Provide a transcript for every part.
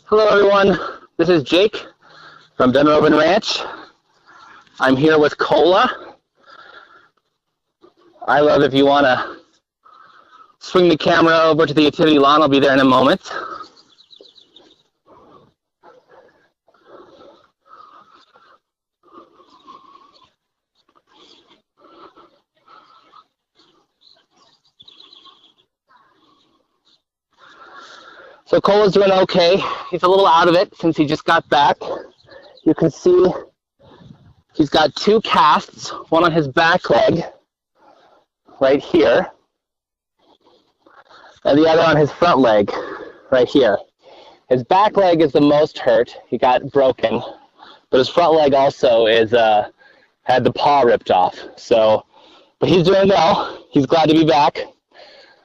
Hello everyone, this is Jake from Dunrovin Ranch. I'm here with Cola. I love if you want to swing the camera over to the utility lawn, I'll be there in a moment. So Cola's doing okay. He's a little out of it since he just got back. You can see he's got 2 casts, one on his back leg, right here, and the other on his front leg, right here. His back leg is the most hurt. He got broken, but his front leg also is had the paw ripped off. So, but he's doing well. He's glad to be back.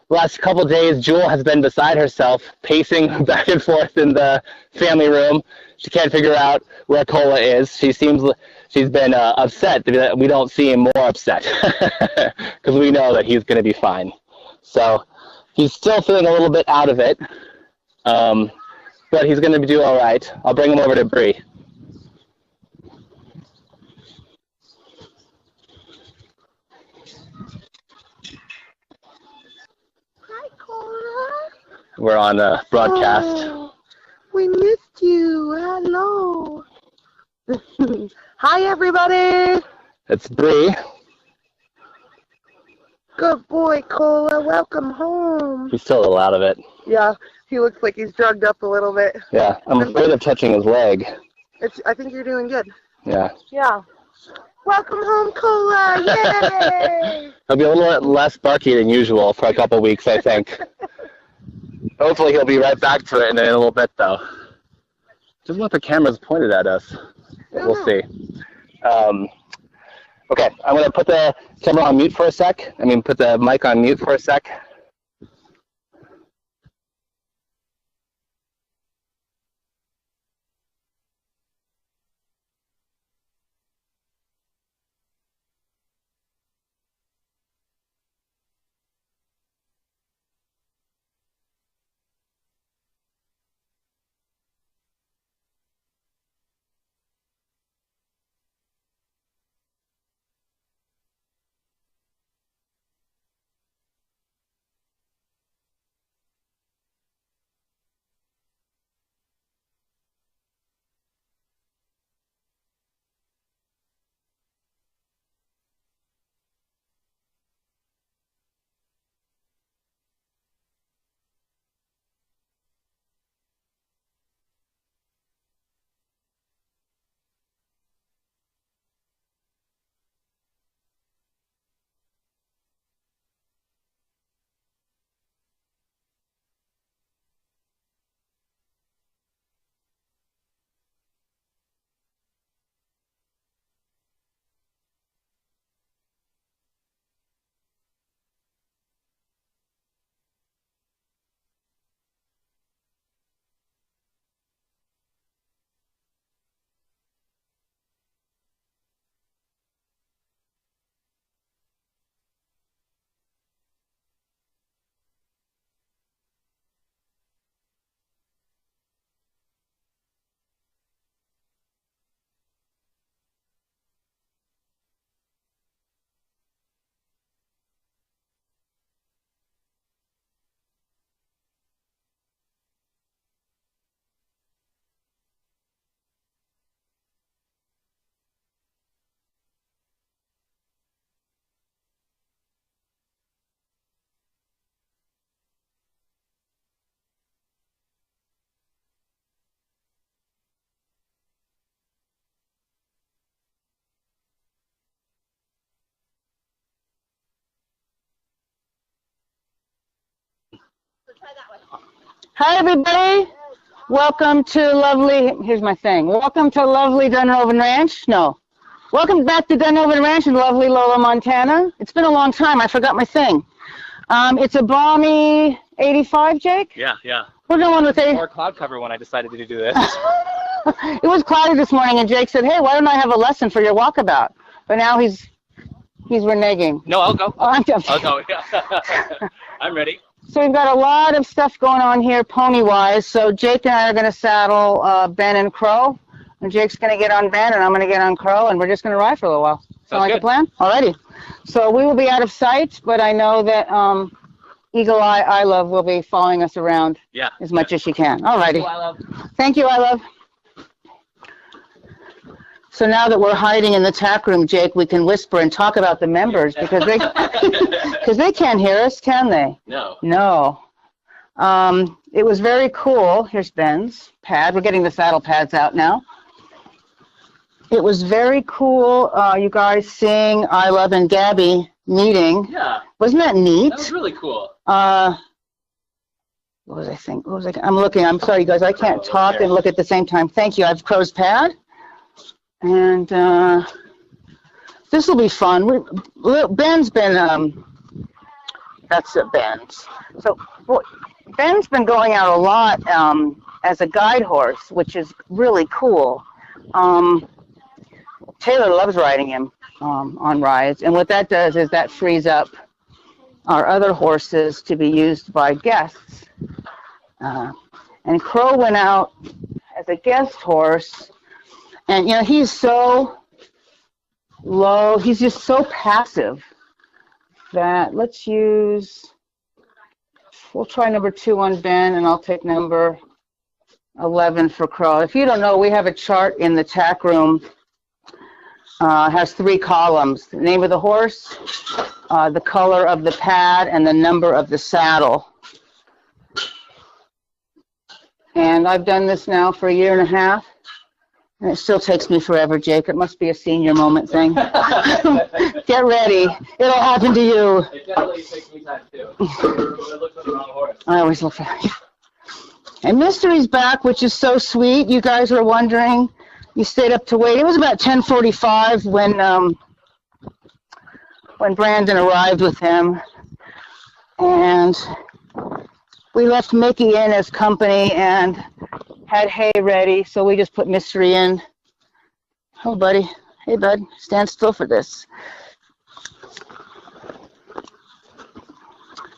Last couple days, Jewel has been beside herself, pacing back and forth in the family room. She can't figure out where Cola is. She's been upset that we don't see him more upset because we know that he's going to be fine. So he's still feeling a little bit out of it, but he's going to do all right. I'll bring him over to Bree. We're on a broadcast. Oh, we missed you. Hello. Hi, everybody. It's Bree. Good boy, Cola. Welcome home. He's still a little out of it. Yeah, he looks like he's drugged up a little bit. Yeah, I'm afraid of touching his leg. I think you're doing good. Yeah. Yeah. Welcome home, Cola. Yay! He'll be a little less barky than usual for a couple weeks, I think. Hopefully he'll be right back to it in a little bit, though. Just want the cameras pointed at us. We'll see. Okay, I'm going to put the camera on mute for a sec. Put the mic on mute for a sec. Hi, everybody. Welcome to lovely, here's my thing. Welcome to lovely Dunrovin Ranch. No. Welcome back to Dunrovin Ranch in lovely Lola, Montana. It's been a long time. I forgot my thing. It's a balmy 85, Jake? Yeah. We're going with more cloud cover when I decided to do this. It was cloudy this morning, and Jake said, hey, why don't I have a lesson for your walkabout? But now he's reneging. No, I'll go. Oh, I'll go. I'm ready. So we've got a lot of stuff going on here pony-wise. So Jake and I are going to saddle Ben and Crow. And Jake's going to get on Ben, and I'm going to get on Crow, and we're just going to ride for a little while. Sound like a plan? Alrighty. So we will be out of sight, but I know that Eagle Eye I Love will be following us around as much as she can. Alrighty. Thank you, I Love. So now that we're hiding in the tack room, Jake, we can whisper and talk about the members because they because they can't hear us, can they? No. No. It was very cool. Here's Ben's pad. We're getting the saddle pads out now. It was very cool, you guys seeing I Love and Gabby meeting. Yeah. Wasn't that neat? That was really cool. What was I thinking? What was I? I'm looking. I'm sorry, you guys. I can't talk and look at the same time. Thank you. I have Crow's pad. And this will be fun. Ben's been, that's Ben's. So Ben's been going out a lot as a guide horse, which is really cool. Taylor loves riding him on rides, and what that does is that frees up our other horses to be used by guests. And Crow went out as a guest horse, and you know he's so low, he's just so passive that we'll try number 2 on Ben, and I'll take number 11 for Crow. If you don't know, we have a chart in the tack room. Has 3 columns: the name of the horse, the color of the pad, and the number of the saddle. And I've done this now for 1.5 years, and it still takes me forever, Jake. It must be a senior moment thing. Get ready. It'll happen to you. It definitely takes me time, too. I look for the wrong horse. I always look for it. And Mystery's back, which is so sweet. You guys were wondering. You stayed up to wait. It was about 10:45 when Brandon arrived with him, and we left Mickey in as company and had hay ready, so we just put Mystery in. Oh, buddy. Hey, bud. Stand still for this.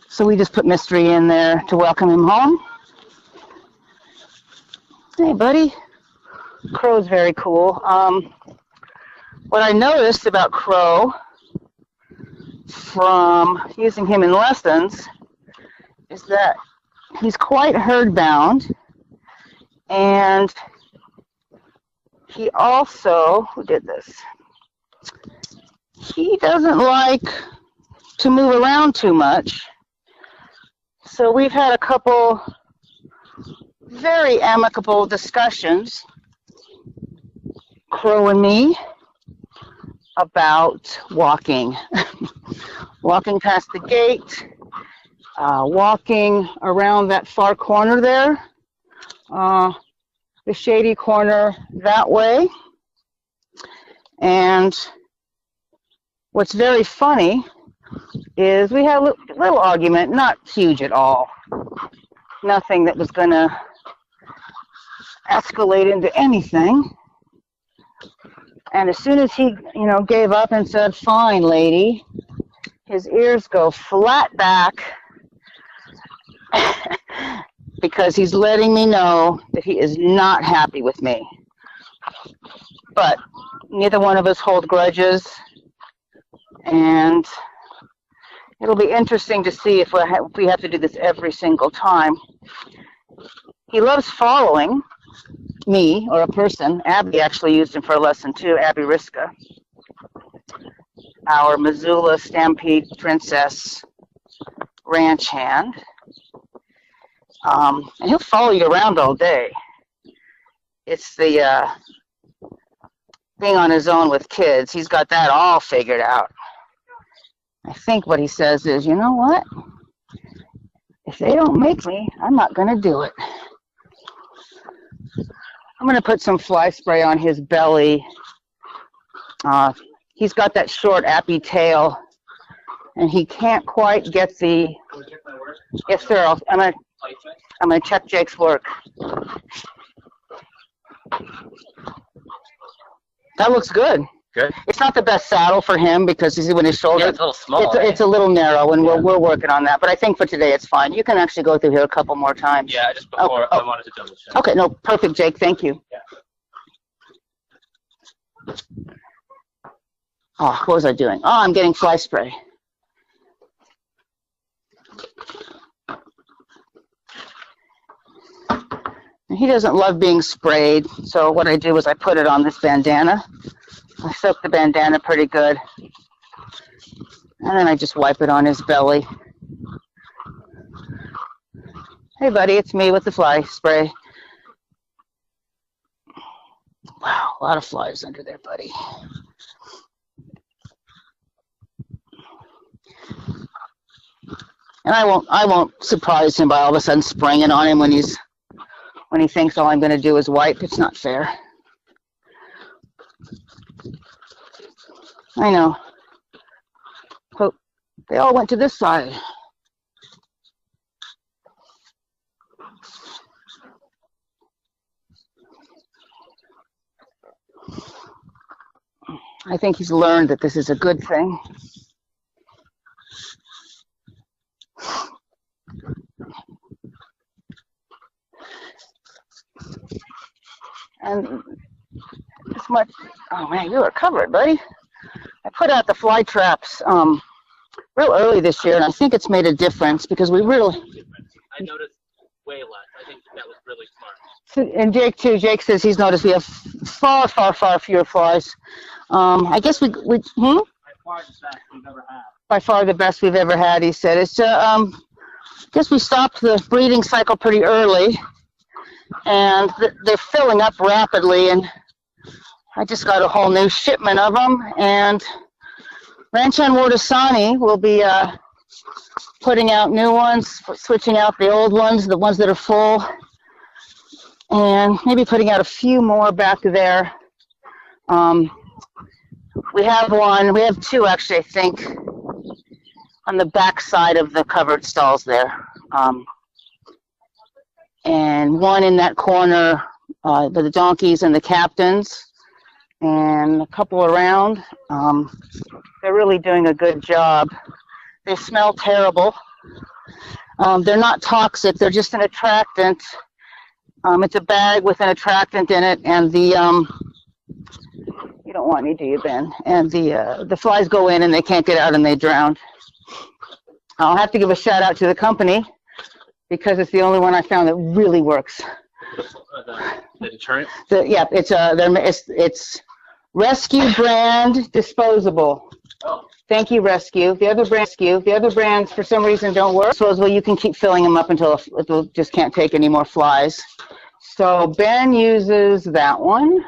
So we just put Mystery in there to welcome him home. Hey, buddy. Crow's very cool. What I noticed about Crow from using him in lessons is that he's quite herd bound, and he also, who did this? He doesn't like to move around too much. So we've had a couple very amicable discussions, Crow and me, about walking. Walking past the gate, walking around that far corner there, the shady corner that way. And what's very funny is we had a little argument, not huge at all. Nothing that was going to escalate into anything. And as soon as he, gave up and said, "Fine, lady," his ears go flat back because he's letting me know that he is not happy with me. But neither one of us hold grudges, and it'll be interesting to see if we have to do this every single time. He loves following me, or a person. Abby actually used him for a lesson too, Abby Riska, our Missoula Stampede Princess ranch hand. And he'll follow you around all day. It's the being on his own with kids. He's got that all figured out. I think what he says is, you know what? If they don't make me, I'm not going to do it. I'm going to put some fly spray on his belly. He's got that short, appy tail, and he can't quite get the... Can we check my work? Yes, sir. I'm going to check Jake's work. That looks good. Good. It's not the best saddle for him because you see when his shoulder. Yeah, it's a little small. It's a little narrow, and we're working on that. But I think for today it's fine. You can actually go through here a couple more times. Yeah, just before I wanted to double check. Okay, no, perfect, Jake. Thank you. Yeah. Oh, what was I doing? Oh, I'm getting fly spray. He doesn't love being sprayed, so what I do is I put it on this bandana. I soak the bandana pretty good, and then I just wipe it on his belly. Hey, buddy, it's me with the fly spray. Wow, a lot of flies under there, buddy. And I won't surprise him by all of a sudden spraying on him when he thinks all I'm going to do is wipe. It's not fair. I know. Oh, they all went to this side. I think he's learned that this is a good thing. And as much, oh man, you are covered, buddy. I put out the fly traps real early this year, and I think it's made a difference because we really. I noticed way less. I think that was really smart. And Jake too. Jake says he's noticed we have far fewer flies. I guess we By far the best we've ever had. By far the best we've ever had, he said. It's I guess we stopped the breeding cycle pretty early, and they're filling up rapidly, and I just got a whole new shipment of them, and Ranch and Wardasani will be putting out new ones, switching out the old ones, the ones that are full, and maybe putting out a few more back there. We have two actually, I think, on the back side of the covered stalls there. And one in that corner with the donkeys and the captains, and a couple around. They're really doing a good job. They smell terrible. They're not toxic, they're just an attractant. It's a bag with an attractant in it, and the you don't want any, do you, Ben? And the flies go in and they can't get out and they drown. I'll have to give a shout out to the company because it's the only one I found that really works. The deterrent? Yeah, it's Rescue brand disposable. Oh. Thank you, Rescue. The other brands for some reason don't work. So well, you can keep filling them up until it just can't take any more flies. So Ben uses that one.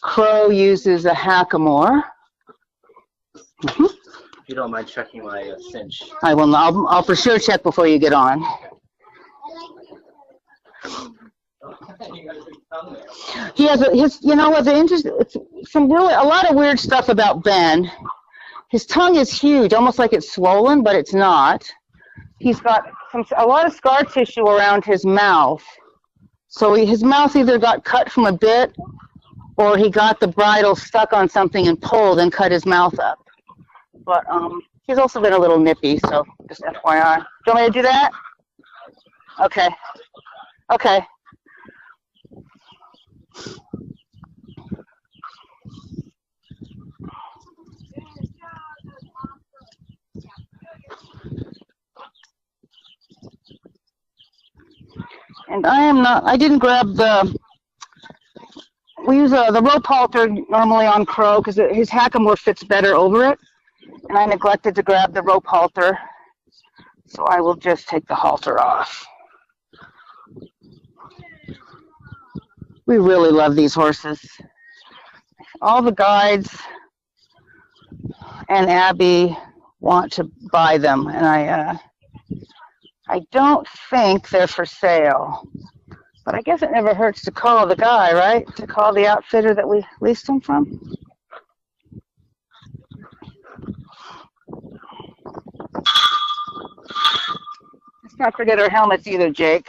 Crow uses a Hackamore. Mm-hmm. If you don't mind checking my cinch. I will. I'll for sure check before you get on. He has you know what's interesting? It's a lot of weird stuff about Ben. His tongue is huge, almost like it's swollen, but it's not. He's got a lot of scar tissue around his mouth. So his mouth either got cut from a bit, or he got the bridle stuck on something and pulled and cut his mouth up. But he's also been a little nippy, so just FYI. Do you want me to do that? Okay. Okay. And I didn't grab we use the rope halter normally on Crow because his Hackamore fits better over it. And I neglected to grab the rope halter, so I will just take the halter off. We really love these horses. All the guides and Abby want to buy them, and I don't think they're for sale. But I guess it never hurts to call the guy, right? To call the outfitter that we leased them from. Let's not forget our helmets either, Jake.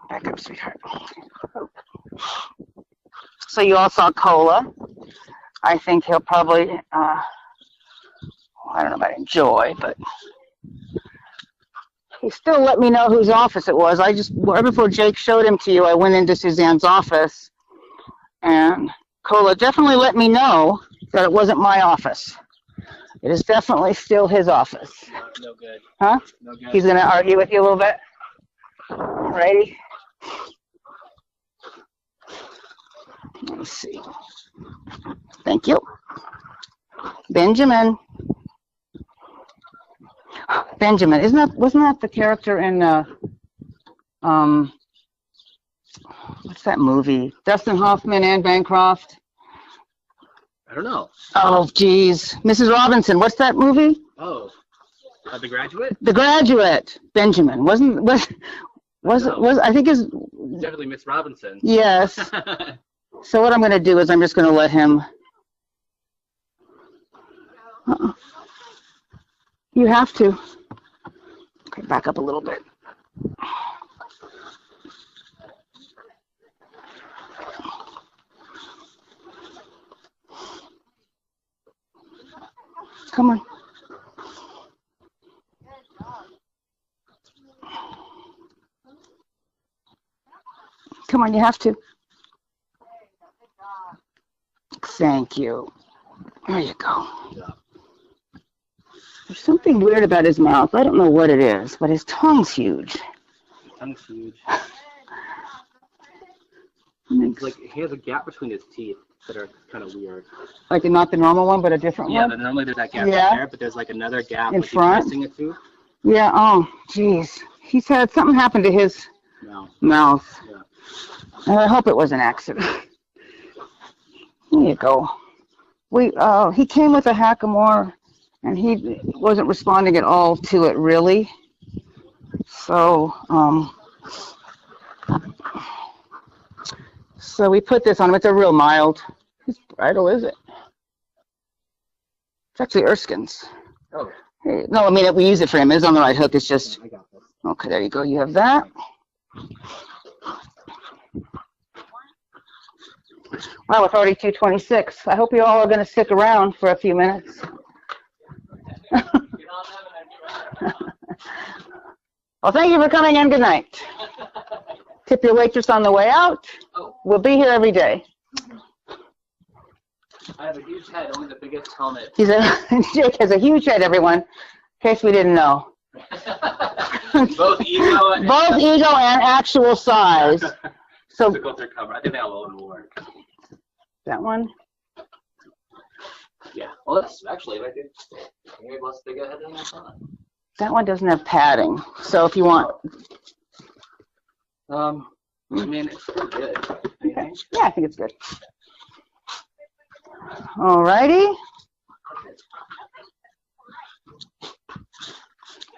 Back So you all saw Cola. I think he'll probably, I don't know about enjoy, but he still let me know whose office it was. Right before Jake showed him to you, I went into Suzanne's office, and Cola definitely let me know that it wasn't my office. It is definitely still his office. No good. Huh? No good. He's going to argue with you a little bit. Righty. Let me see. Thank you. Benjamin. Benjamin, wasn't that the character in what's that movie? Dustin Hoffman, Anne Bancroft. I don't know. Oh, geez. Mrs. Robinson, what's that movie? Oh, The Graduate? The Graduate. Benjamin. Was I think is Definitely Miss Robinson. yes. So what I'm going to do is I'm just going to let him. You have to. Okay, back up a little bit. Come on. Come on, you have to. Thank you. There you go. There's something weird about his mouth. I don't know what it is, but his tongue's huge. Tongue's huge. It's like he has a gap between his teeth that are kind of weird. Like not the normal one, but a different one? Yeah, normally there's that gap Yeah. right there, but there's like another gap In like front? he's missing a tooth. Yeah, oh, jeez. He said something happened to his mouth. Yeah. And I hope it was an accident. There you go. He came with a Hackamore, and he wasn't responding at all to it, really. So, so we put this on him. It's a real mild. Whose bridle is it? It's actually Erskine's. Oh. Hey, no, I mean, we use it for him. It's on the right hook. It's just... I got this. Okay, there you go. You have that. Wow, it's already 2:26. I hope you all are going to stick around for a few minutes. Well, thank you for coming in. Good night. Tip your waitress on the way out. We'll be here every day. I have a huge head, only the biggest helmet. Jake has a huge head, everyone, in case we didn't know. Both ego and actual size. So cover. I think they all will work. That one? Yeah. Well, that's actually like maybe less big a head than I thought. That one doesn't have padding. So if you want. I mean, it's pretty good. Okay. Yeah, I think it's good. Alrighty.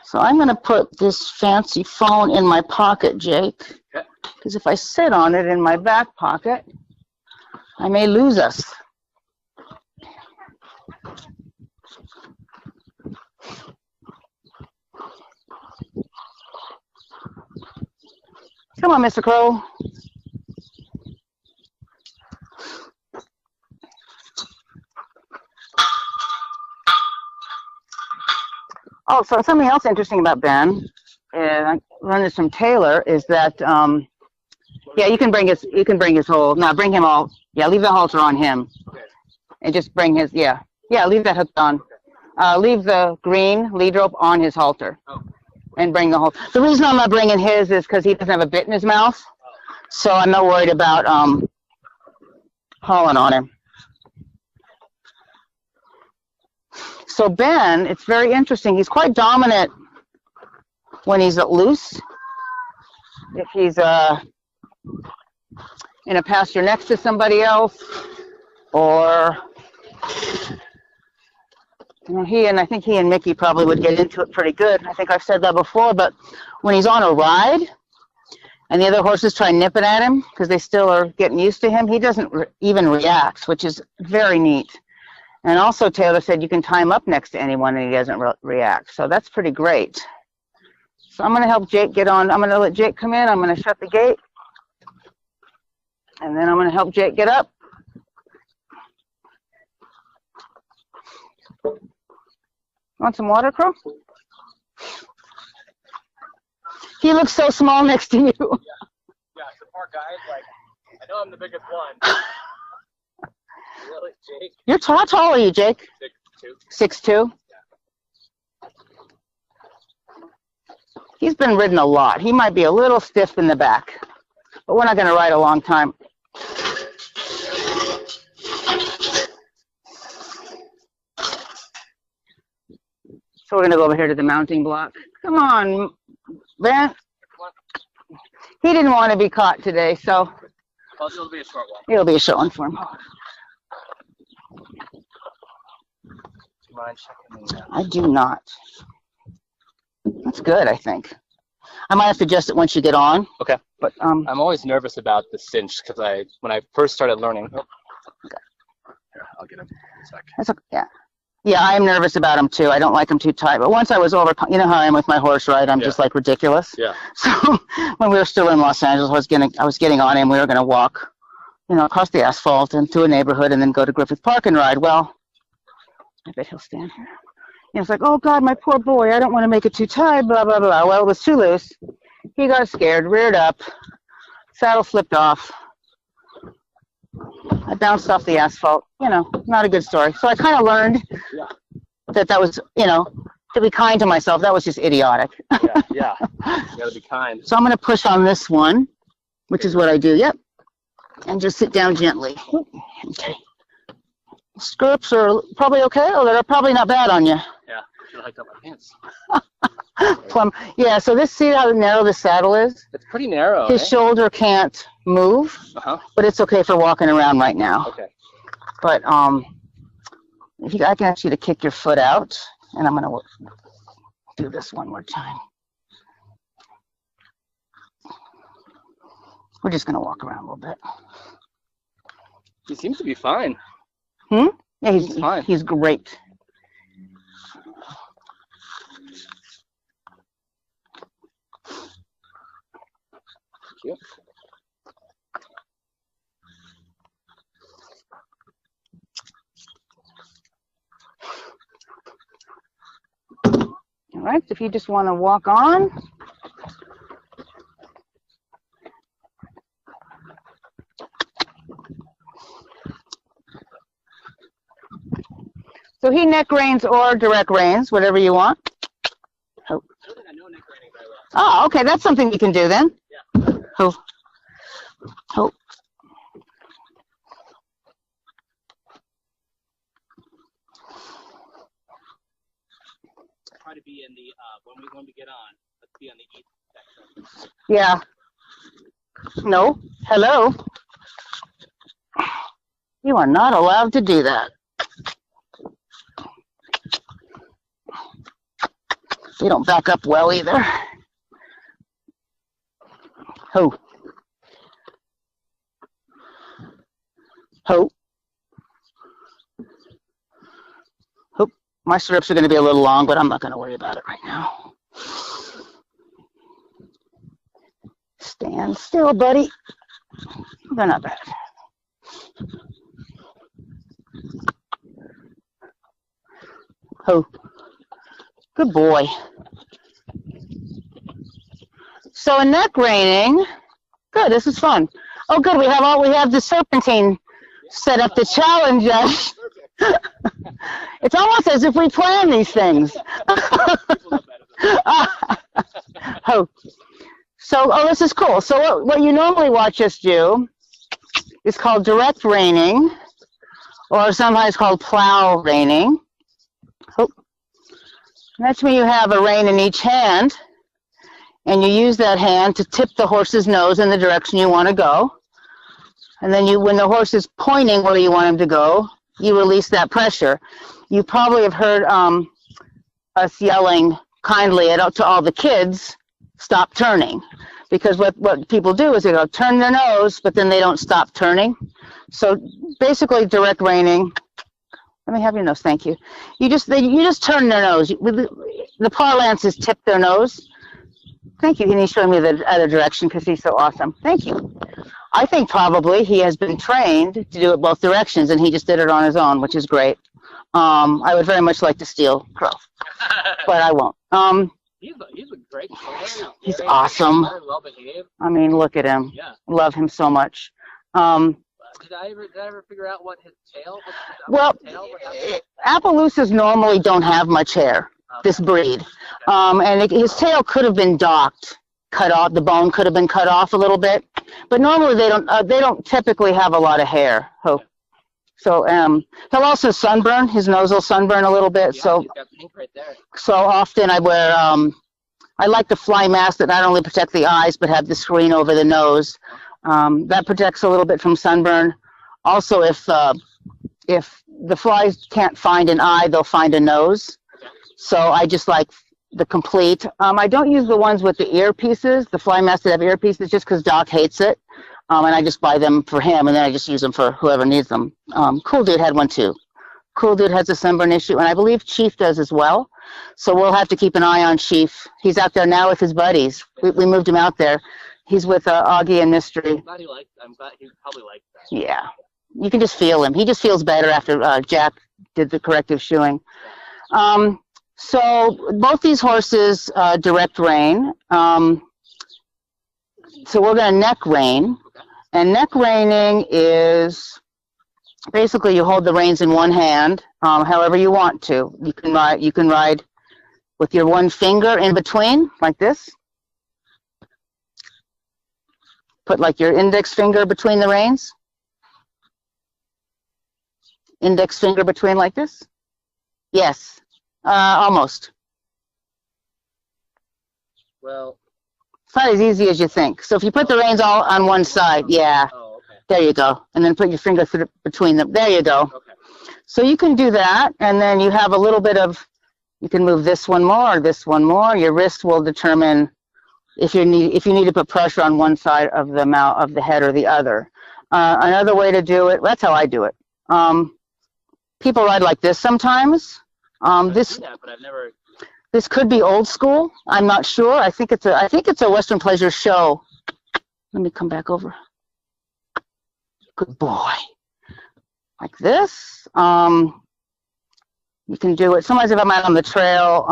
So I'm going to put this fancy phone in my pocket, Jake. Because if I sit on it in my back pocket, I may lose us. Come on, Mr. Crow. Oh, so something else interesting about Ben, and I learned this from Taylor, is that yeah, you can bring his whole. No, bring him all. Yeah, leave the halter on him, and just bring his. Yeah, leave that hooked on. Leave the green lead rope on his halter, and bring the whole. The reason I'm not bringing his is because he doesn't have a bit in his mouth, so I'm not worried about hauling on him. So Ben, it's very interesting. He's quite dominant when he's loose. If he's in a pasture next to somebody else, or I think he and Mickey probably would get into it pretty good. I think I've said that before, but when he's on a ride and the other horses try nipping at him because they still are getting used to him, he doesn't even react, which is very neat. And also Taylor said you can tie him up next to anyone and he doesn't react. So that's pretty great. So I'm going to help Jake get on. I'm going to let Jake come in. I'm going to shut the gate. And then I'm going to help Jake get up. Want some water, Crow? He looks so small next to you. Yeah, the poor guy's like, I know I'm the biggest one. Really, Jake? How tall are you, Jake? 6'2". 6'2"? Yeah. He's been ridden a lot. He might be a little stiff in the back, but we're not going to ride a long time. So we're going to go over here to the mounting block. Come on, Van. He didn't want to be caught today, so It'll be a short one. It'll be a short one for him. Do you mind checking the... I do not. That's good, I think. I might have to adjust it once you get on. Okay. But I'm always nervous about the cinch because when I first started learning. Oh. Okay. Here, I'll get him in a sec. That's okay. Yeah. Yeah, I'm nervous about them too. I don't like them too tight. But once I was over, you know how I am with my horse, right? I'm just like ridiculous. Yeah. So when we were still in Los Angeles, I was getting on him. We were going to walk, across the asphalt and through a neighborhood and then go to Griffith Park and ride. Well, I bet he'll stand here. It's like, oh God, my poor boy. I don't want to make it too tight. Blah blah blah. Well, it was too loose. He got scared, reared up, saddle slipped off. I bounced off the asphalt, not a good story. So I kind of learned that was, to be kind to myself. That was just idiotic. Yeah. You gotta be kind. So I'm going to push on this one, which is what I do. Yep. And just sit down gently. Okay. Stirrups are probably okay. Oh, they're probably not bad on you. Yeah. I should have hiked up my pants. Plum. Yeah, so see how narrow the saddle is? It's pretty narrow. His shoulder can't move, but it's okay for walking around right now. Okay. But I can ask you to kick your foot out, and I'm going to do this one more time. We're just going to walk around a little bit. He seems to be fine. Yeah, he's fine. He's great. Yep. All right, so if you just want to walk on. So he neck reins or direct reins, whatever you want. Oh. I don't think I know neck reining very well. Oh, okay, that's something you can do then. Yeah. Oh. Try to be in the when we get on. Let's be on the east section. Yeah. No. Hello. You are not allowed to do that. You don't back up well either. Ho. Ho. Ho. My strips are going to be a little long, but I'm not going to worry about it right now. Stand still, buddy. They're not bad. Ho. Good boy. So a neck reining. Good, this is fun. Oh, good, we have the serpentine set up to challenge us. It's almost as if we plan these things. Oh. So, this is cool. So what you normally watch us do is called direct reining, or sometimes called plow reining. Oh. That's when you have a rein in each hand, and you use that hand to tip the horse's nose in the direction you want to go. And then when the horse is pointing where you want him to go, you release that pressure. You probably have heard us yelling kindly to all the kids, stop turning. Because what people do is they go turn their nose, but then they don't stop turning. So basically direct reining. Let me have your nose, thank you. You just turn their nose. The parlance is tip their nose. Thank you. And he's showing me the other direction because he's so awesome. Thank you. I think probably he has been trained to do it both directions, and he just did it on his own, which is great. I would very much like to steal Crow, but I won't. He's a great player. He's awesome. Very well behaved. I mean, look at him. Yeah. Love him so much. Did I ever figure out what his tail? Appaloosas normally don't have much hair. Okay. This breed, and his tail could have been docked, cut off. The bone could have been cut off a little bit, but normally they don't. They don't typically have a lot of hair. So he'll also sunburn. His nose will sunburn a little bit. Yeah, so he's got pink right there. So often I wear. I like the fly mask that not only protect the eyes but have the screen over the nose. That protects a little bit from sunburn. Also, if the flies can't find an eye, they'll find a nose. Okay. So I just like the complete. I don't use the ones with the earpieces, the fly masks that have earpieces, just because Doc hates it. And I just buy them for him, and then I just use them for whoever needs them. Cool Dude had one too. Cool Dude has a sunburn issue, and I believe Chief does as well. So we'll have to keep an eye on Chief. He's out there now with his buddies. We moved him out there. He's with Augie and Mystery. I'm glad he probably likes that. Yeah. You can just feel him. He just feels better after Jack did the corrective shoeing. So both these horses direct rein. So we're going to neck rein. And neck reining is basically you hold the reins in one hand, however you want to. You can ride with your one finger in between, like this. Put like your index finger between the reins. Index finger between like this. Yes, almost. Well, it's not as easy as you think. So if you put the reins all on one side, yeah. Oh, okay. There you go. And then put your finger between them. There you go. Okay. So you can do that, and then you have a little bit of, you can move this one more, this one more. Your wrist will determine if you need to put pressure on one side of the mouth of the head or the other. Another way to do it, that's how I do it. People ride like this sometimes. This could be old school. I'm not sure. I think it's a Western Pleasure show. Let me come back over. Good boy. Like this. You can do it. Sometimes if I'm out on the trail,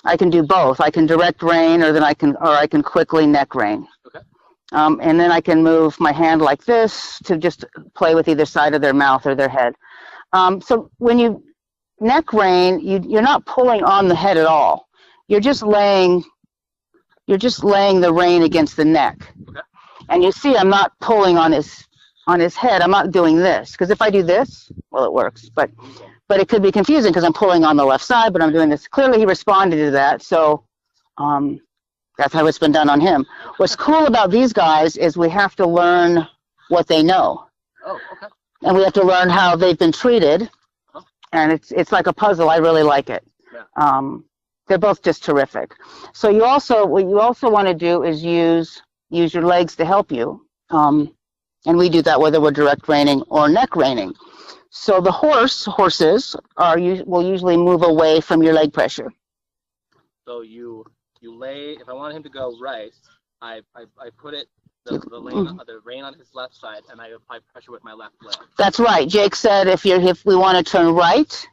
I can do both. I can direct rein, or I can quickly neck rein. Okay. And then I can move my hand like this to just play with either side of their mouth or their head. So when you neck rein, you're not pulling on the head at all. You're just laying the rein against the neck. Okay. And you see, I'm not pulling on his head. I'm not doing this, because if I do this, well, it works. But it could be confusing because I'm pulling on the left side, but I'm doing this. Clearly, he responded to that, so that's how it's been done on him. What's cool about these guys is we have to learn what they know. Oh, okay. And we have to learn how they've been treated, and it's like a puzzle. I really like it. Yeah. They're both just terrific. So what you also want to do is use your legs to help you, and we do that whether we're direct reining or neck reining. So the horses will usually move away from your leg pressure. So you lay. If I want him to go right, I put it the rein on his left side, and I apply pressure with my left leg. That's right. Jake said if we want to turn right,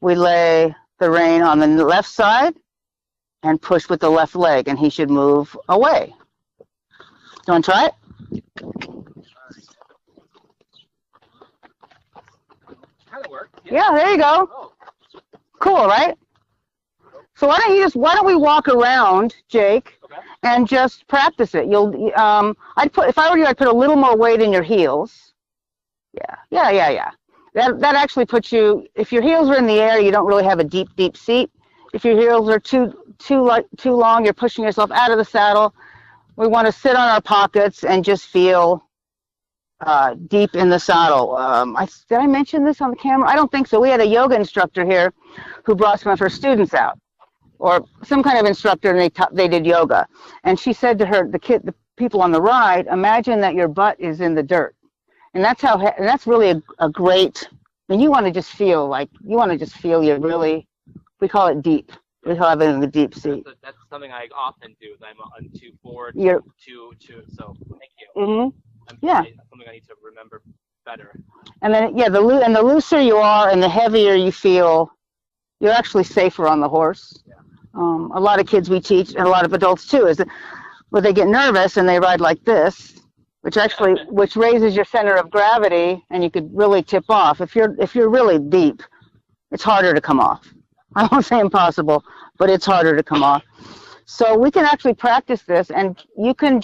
we lay the rein on the left side and push with the left leg, and he should move away. You want to try it? Kind of worked. Yeah, there you go. Oh. Cool, right? So why don't we walk around, Jake, okay, and just practice it. If I were you, I'd put a little more weight in your heels. Yeah. That actually puts you. If your heels are in the air, you don't really have a deep seat. If your heels are too long, you're pushing yourself out of the saddle. We want to sit on our pockets and just feel deep in the saddle. Did I mention this on the camera? I don't think so. We had a yoga instructor here who brought some of her students out, or some kind of instructor, and they did yoga. And she said to the people on the ride, imagine that your butt is in the dirt. And that's really a great, I mean, you want to just feel you're really, we call it deep. We call it in the deep seat. That's something I often do. I'm too forward, so thank you. Mm-hmm. Yeah. Something I need to remember better. And then, yeah, the looser you are and the heavier you feel, you're actually safer on the horse. Yeah. A lot of kids we teach, and a lot of adults too, is that when they get nervous and they ride like this, which raises your center of gravity, and you could really tip off. If you're really deep, it's harder to come off. I won't say impossible, but it's harder to come off. So we can actually practice this, and you can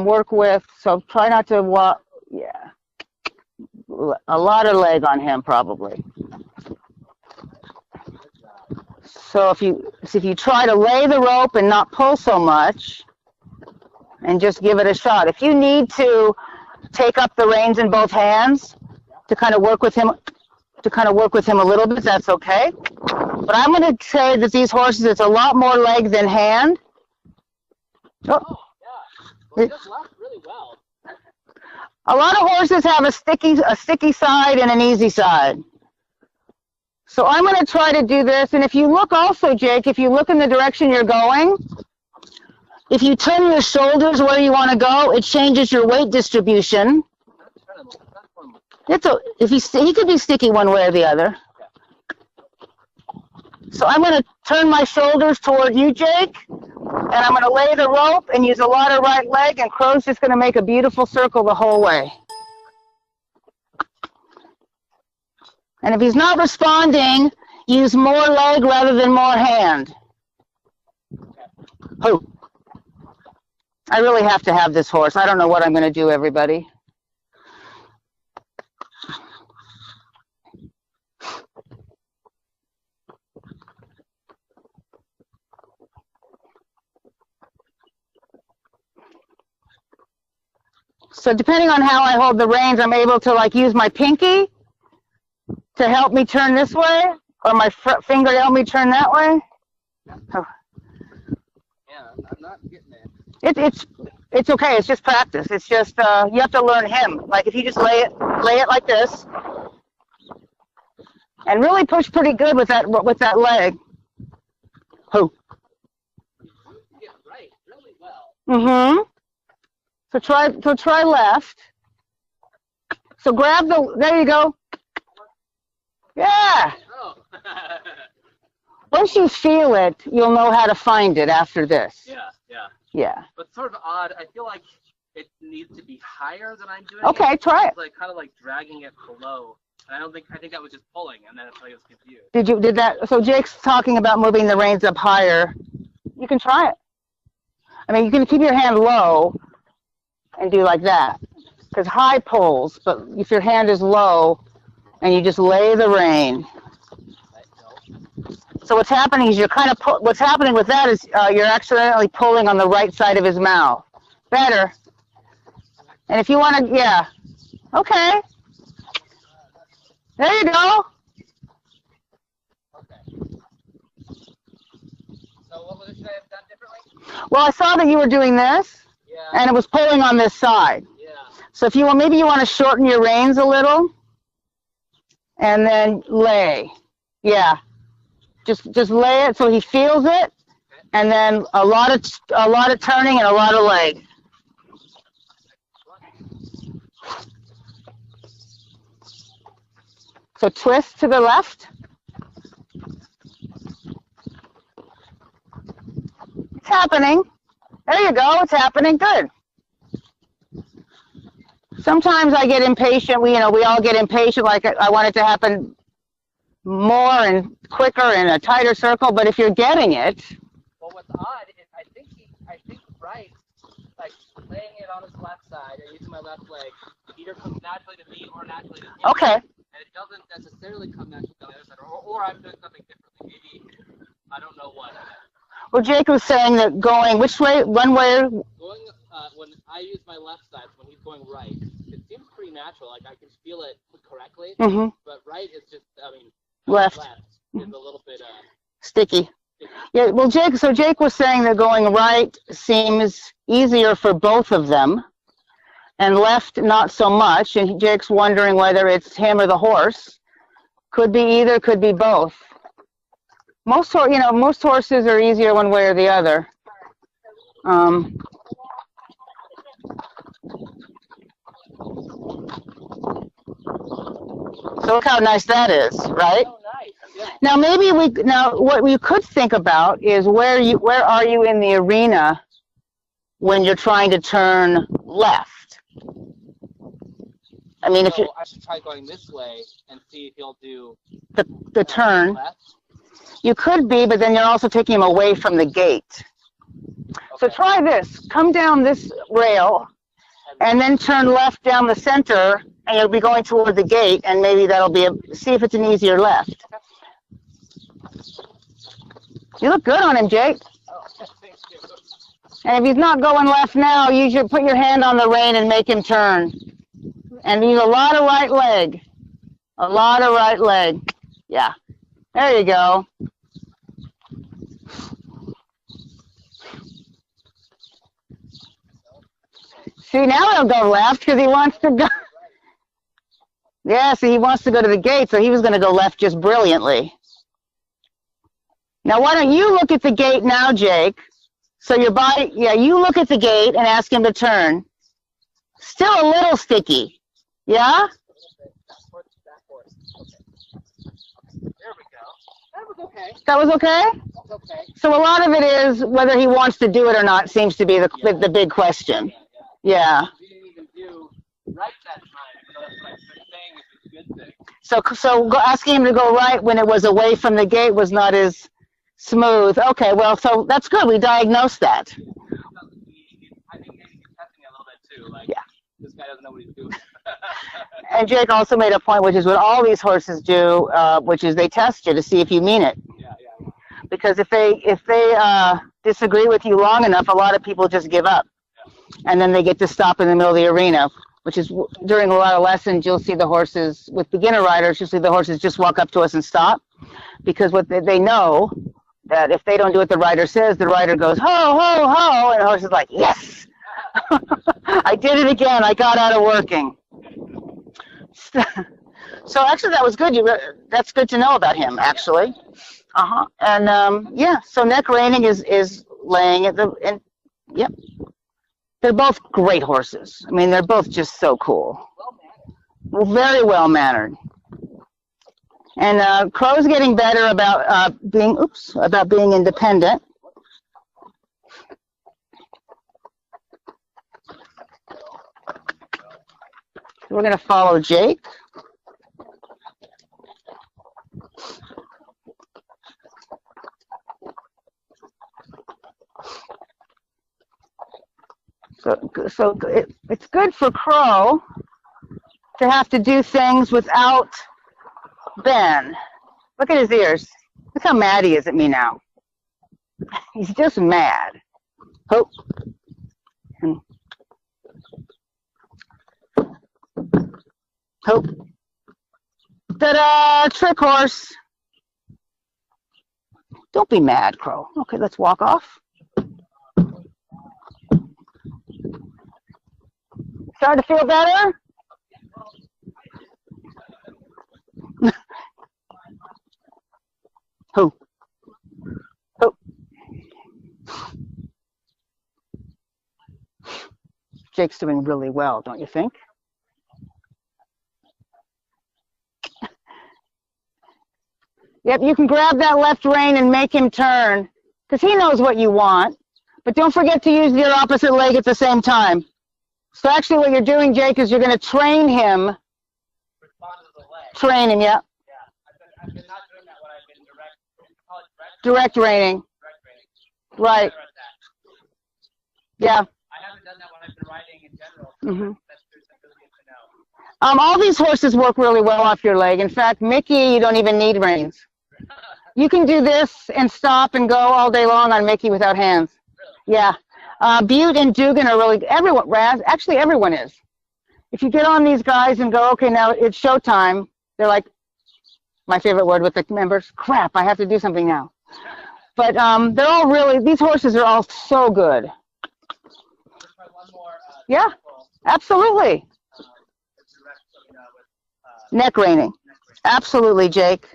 work with, so try not to walk, yeah, a lot of leg on him probably. So if you try to lay the rope and not pull so much, and just give it a shot. If you need to take up the reins in both hands to kind of work with him, a little bit, that's okay. But I'm going to say that these horses, it's a lot more leg than hand. Oh, yeah. Well, he does left really well. A lot of horses have a sticky side and an easy side. So I'm going to try to do this. And if you look also, Jake, if you look in the direction you're going, if you turn your shoulders where you want to go, it changes your weight distribution. He could be sticky one way or the other. So I'm going to turn my shoulders toward you, Jake, and I'm going to lay the rope and use a lot of right leg, and Crow's just going to make a beautiful circle the whole way. And if he's not responding, use more leg rather than more hand. Oh. I really have to have this horse. I don't know what I'm going to do, everybody. So depending on how I hold the reins, I'm able to like use my pinky to help me turn this way, or my finger to help me turn that way. Oh. Yeah, I'm not getting it. It's okay. It's just practice. It's just you have to learn him. Like if you just lay it like this, and really push pretty good with that leg. Oh. You get right really well. Mhm. So try left. So grab there you go. Yeah. Oh. Once you feel it, you'll know how to find it after this. Yeah. Yeah. But sort of odd. I feel like it needs to be higher than I'm doing. Okay, try it. It's like kind of like dragging it below. And I think that was just pulling, and then it's like I was confused. Did that? So Jake's talking about moving the reins up higher. You can try it. I mean, you can keep your hand low and do like that, because high pulls. But if your hand is low, and you just lay the rein. So what's happening is what's happening with that is you're accidentally pulling on the right side of his mouth. Better. And if you want to, yeah. Okay. There you go. Okay. So what should I have done differently? Well, I saw that you were doing this, Yeah. and it was pulling on this side. Yeah. So if you want, maybe you want to shorten your reins a little, and then lay. Yeah. Just lay it so he feels it, and then a lot of turning and a lot of leg. So twist to the left. It's happening. There you go. It's happening. Good. Sometimes I get impatient. We all get impatient. Like I want it to happen more and quicker in a tighter circle. But if you're getting it. Well, what's odd is I think right, like laying it on his left side and using my left leg, either comes naturally to me or naturally to him. Okay. And it doesn't necessarily come naturally to the other side, or I'm doing something differently. Maybe I don't know what. Well, Jake was saying that going which way? One way. Going when I use my left side, when he's going right, it seems pretty natural. Like I can feel it correctly. Mm-hmm. But right is just, Left is a little bit sticky. Yeah. Well, Jake was saying that going right seems easier for both of them, and left not so much. And Jake's wondering whether it's him or the horse. Could be either. Could be both. Most horses are easier one way or the other. So look how nice that is, right? Oh, nice. Yeah. Now maybe what we could think about is where are you in the arena when you're trying to turn left? I mean, if you I should try going this way and see if he'll do the turn. left. You could be, but then you're also taking him away from the gate. So try this. Come down this rail and then turn left down the center, and you'll be going toward the gate, and maybe that'll be see if it's an easier left. You look good on him, Jake. Oh, thank you. And if he's not going left now, you should put your hand on the rein and make him turn. And use a lot of right leg. A lot of right leg. Yeah. There you go. See, now he'll go left because he wants to go. Yeah, see, he wants to go to the gate, so he was going to go left just brilliantly. Now, why don't you look at the gate now, Jake? So your body, yeah, you look at the gate and ask him to turn. Still a little sticky. Yeah? There we go. That was okay. That was okay? That's okay. So a lot of it is whether he wants to do it or not seems to be the big question. Yeah. We didn't even do right that time, so that's what I've been saying is a good thing. So asking him to go right when it was away from the gate was not as smooth. Okay, well, so that's good. We diagnosed that. I think maybe he's testing it a little bit too. Like, Yeah. this guy doesn't know what he's doing. And Jake also made a point, which is what all these horses do, which is they test you to see if you mean it. Yeah. Because if they disagree with you long enough, a lot of people just give up. And then they get to stop in the middle of the arena, which is during a lot of lessons, you'll see the horses, with beginner riders, you'll see the horses just walk up to us and stop. Because what they know that if they don't do what the rider says, the rider goes, ho, ho, ho, and the horse is like, yes, I did it again. I got out of working. So actually, that was good. That's good to know about him, actually. And yeah, so neck reining is laying at the, yep. They're both great horses. I mean, they're both just so cool. Very well mannered. And Crow's getting better about being independent. We're going to follow Jake. So it's good for Crow to have to do things without Ben. Look at his ears. Look how mad he is at me now. He's just mad. Hope. Hope. Ta-da! Trick horse. Don't be mad, Crow. Okay, let's walk off. Starting to feel better? Who? Who? Jake's doing really well, don't you think? Yep, you can grab that left rein and make him turn, because he knows what you want. But don't forget to use your opposite leg at the same time. So actually what you're doing, Jake, is you're going to train him. Respond to the leg. Train him, yeah. Yeah. I've been not doing that when I've been Direct reining. Right. Yeah. I haven't done that when I've been riding in general. Mm-hmm. That's really good to know. All these horses work really well off your leg. In fact, Mickey, you don't even need reins. You can do this and stop and go all day long on Mickey without hands. Really? Yeah. Butte and Dugan are really, actually everyone is. If you get on these guys and go, okay, now it's showtime, they're like, my favorite word with the members, crap, I have to do something now. But they're all really, these horses are all so good. Yeah, absolutely. Neck reining. Absolutely, Jake.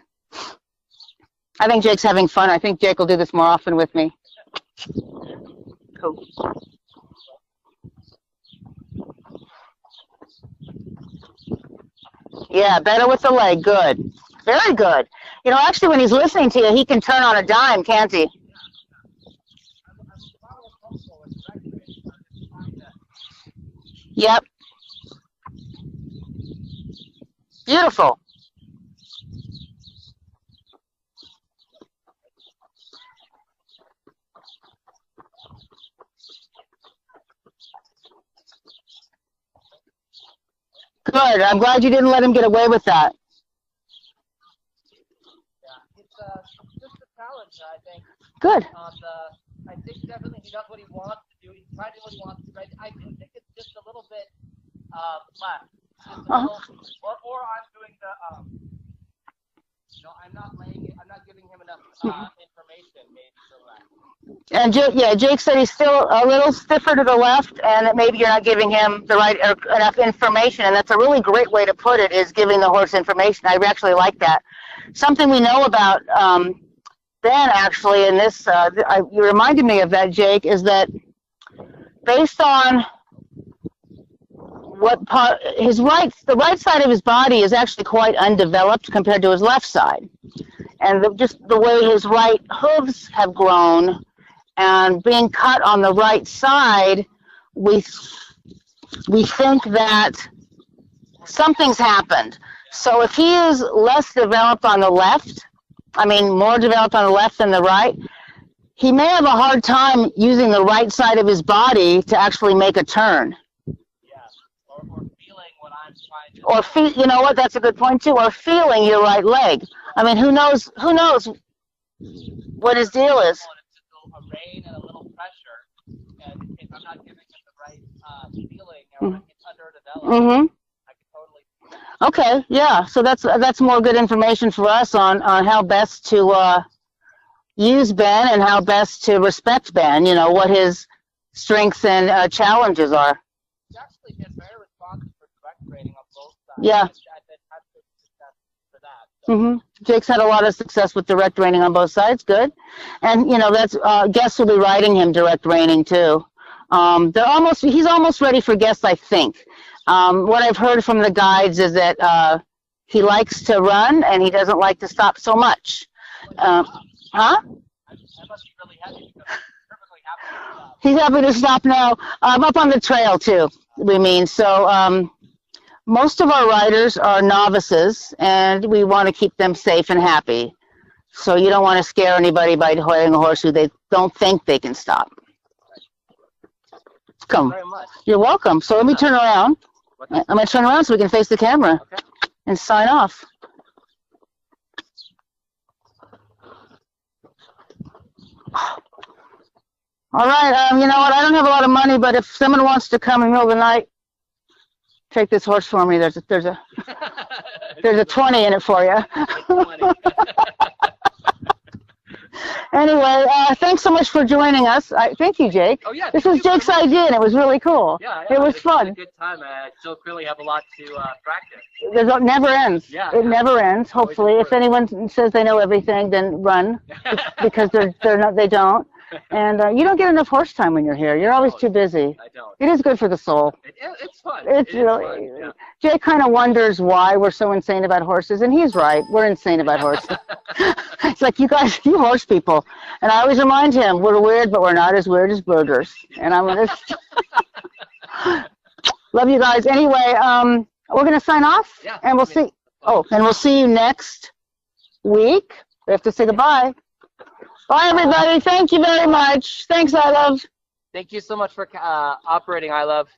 I think Jake's having fun. I think Jake will do this more often with me. Cool. Yeah, better with the leg. Good. Very good. You know, actually, when he's listening to you, he can turn on a dime, can't he? Yep. Beautiful. Good. I'm glad you didn't let him get away with that. Yeah, it's just a challenge, I think. Good. I think definitely he does what he wants to do. He's trying to do what he wants to do. I do think it's just a little bit left. Just a little, or I'm doing the, I'm not giving him enough information maybe for that. And Jake said he's still a little stiffer to the left, and that maybe you're not giving him the right enough information. And that's a really great way to put it, is giving the horse information. I actually like that. Something we know about Ben, actually, in this, you reminded me of that, Jake, is that based on what part, the right side of his body is actually quite undeveloped compared to his left side. And just the way his right hooves have grown and being cut on the right side, we think that something's happened. So if he is less developed on the left, more developed on the left than the right, he may have a hard time using the right side of his body to actually make a turn. Yeah, or feeling what I'm trying to do. Or you know what, that's a good point too, or feeling your right leg. Who knows what his deal is. It's a rain and a little pressure, and if I'm not giving him the right feeling, or it's underdeveloped, I can totally see that. Okay, yeah, so that's more good information for us on how best to use Ben and how best to respect Ben, what his strengths and challenges are. He actually been very responsive for direct training on both sides. Yeah. I've had good success for that. So. Jake's had a lot of success with direct reining on both sides. Good. And, that's guests will be riding him direct reining too. He's almost ready for guests, I think. What I've heard from the guides is that he likes to run and he doesn't like to stop so much. I must be really happy because I'm perfectly happy to stop. He's happy to stop now. Up on the trail too, we mean. So most of our riders are novices, and we want to keep them safe and happy. So you don't want to scare anybody by holding a horse who they don't think they can stop. Come. Thank you very much. You're welcome. So let me turn around. I'm going to turn around so we can face the camera and sign off. All right. You know what? I don't have a lot of money, but if someone wants to come in the middle of the night, take this horse for me. There's a 20 in it for you. Anyway, thanks so much for joining us. Thank you, Jake. Oh, yeah. This was Jake's idea, and it was really cool. Yeah, it was fun. It was a good time. I still clearly have a lot to practice. It never ends. Yeah, it never ends. Hopefully, if anyone says they know everything, then run, because they don't. And you don't get enough horse time when you're here. You're always too busy. I don't. It is good for the soul. It's fun. It's really fun. Yeah. Jake kind of wonders why we're so insane about horses, and he's right. We're insane about horses. It's like, you guys, you horse people. And I always remind him, we're weird, but we're not as weird as birders. And I'm going to love you guys. Anyway, we're going to sign off, and we'll see. Oh, and we'll see you next week. We have to say goodbye. Bye, everybody. Thank you very much. Thanks, I Love. Thank you so much for operating, I Love.